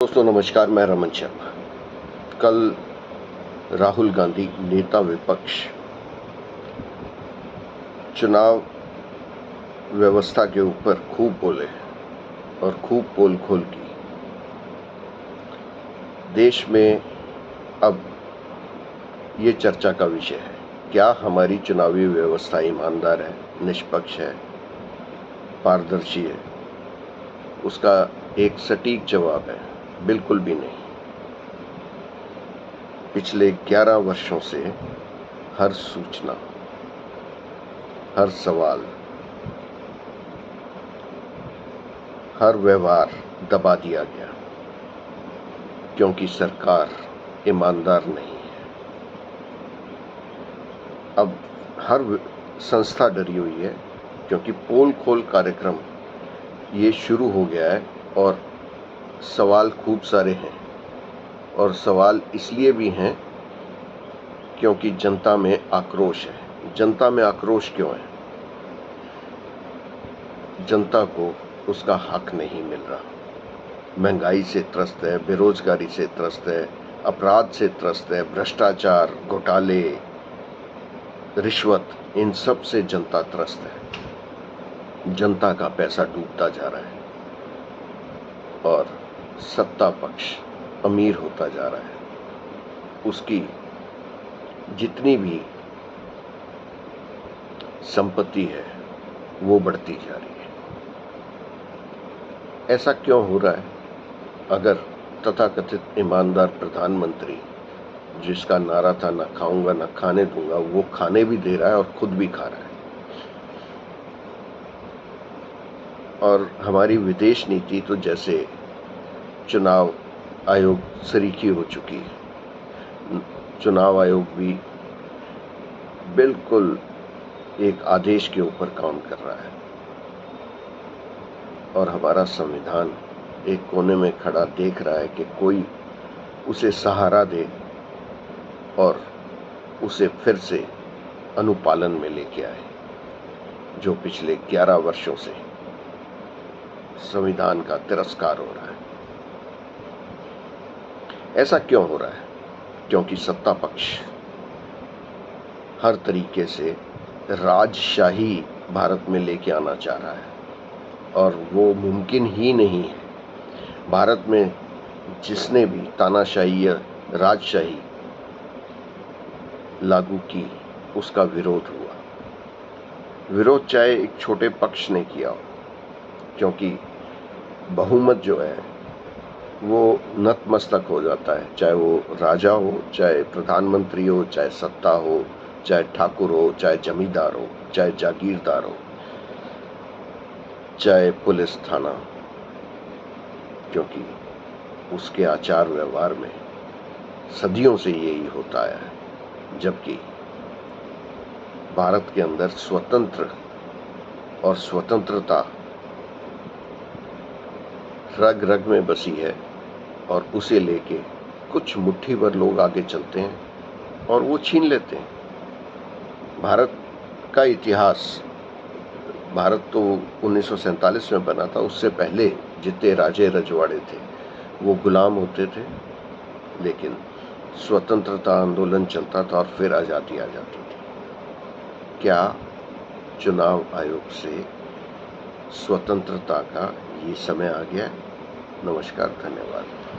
दोस्तों नमस्कार, मैं रमन शर्मा। कल राहुल गांधी नेता विपक्ष चुनाव व्यवस्था के ऊपर खूब बोले और खूब पोल खोल की। देश में अब ये चर्चा का विषय है, क्या हमारी चुनावी व्यवस्था ईमानदार है, निष्पक्ष है, पारदर्शी है? उसका एक सटीक जवाब है, बिल्कुल भी नहीं। पिछले 11 वर्षों से हर सूचना, हर सवाल, हर व्यवहार दबा दिया गया क्योंकि सरकार ईमानदार नहीं है। अब हर संस्था डरी हुई है क्योंकि पोल खोल कार्यक्रम ये शुरू हो गया है और सवाल खूब सारे हैं। और सवाल इसलिए भी हैं क्योंकि जनता में आक्रोश है। जनता में आक्रोश क्यों है? जनता को उसका हक नहीं मिल रहा। महंगाई से त्रस्त है, बेरोजगारी से त्रस्त है, अपराध से त्रस्त है, भ्रष्टाचार, घोटाले, रिश्वत, इन सब से जनता त्रस्त है। जनता का पैसा डूबता जा रहा है और सत्ता पक्ष अमीर होता जा रहा है। उसकी जितनी भी संपत्ति है वो बढ़ती जा रही है। ऐसा क्यों हो रहा है? अगर तथाकथित ईमानदार प्रधानमंत्री, जिसका नारा था न खाऊंगा न खाने दूंगा, वो खाने भी दे रहा है और खुद भी खा रहा है। और हमारी विदेश नीति तो जैसे चुनाव आयोग सरीखी हो चुकी है। चुनाव आयोग भी बिल्कुल एक आदेश के ऊपर काम कर रहा है और हमारा संविधान एक कोने में खड़ा देख रहा है कि कोई उसे सहारा दे और उसे फिर से अनुपालन में लेके आए, जो पिछले 11 वर्षों से संविधान का तिरस्कार हो रहा है। ऐसा क्यों हो रहा है? क्योंकि सत्ता पक्ष हर तरीके से राजशाही भारत में लेके आना चाह रहा है और वो मुमकिन ही नहीं है। भारत में जिसने भी तानाशाही या राजशाही लागू की, उसका विरोध हुआ। विरोध चाहे एक छोटे पक्ष ने किया हो, क्योंकि बहुमत जो है वो नतमस्तक हो जाता है। चाहे वो राजा हो, चाहे प्रधानमंत्री हो, चाहे सत्ता हो, चाहे ठाकुर हो, चाहे जमींदार हो, चाहे जागीरदार हो, चाहे पुलिस थाना, क्योंकि उसके आचार व्यवहार में सदियों से यही होता आया है। जबकि भारत के अंदर स्वतंत्र और स्वतंत्रता रग रग में बसी है और उसे लेके कुछ मुट्ठी भर लोग आगे चलते हैं और वो छीन लेते हैं। भारत का इतिहास, भारत तो 1947 में बना था। उससे पहले जितने राजे रजवाड़े थे वो गुलाम होते थे, लेकिन स्वतंत्रता आंदोलन चलता था और फिर आज़ादी आ जाती थी। क्या चुनाव आयोग से स्वतंत्रता का ये समय आ गया? नमस्कार, धन्यवाद।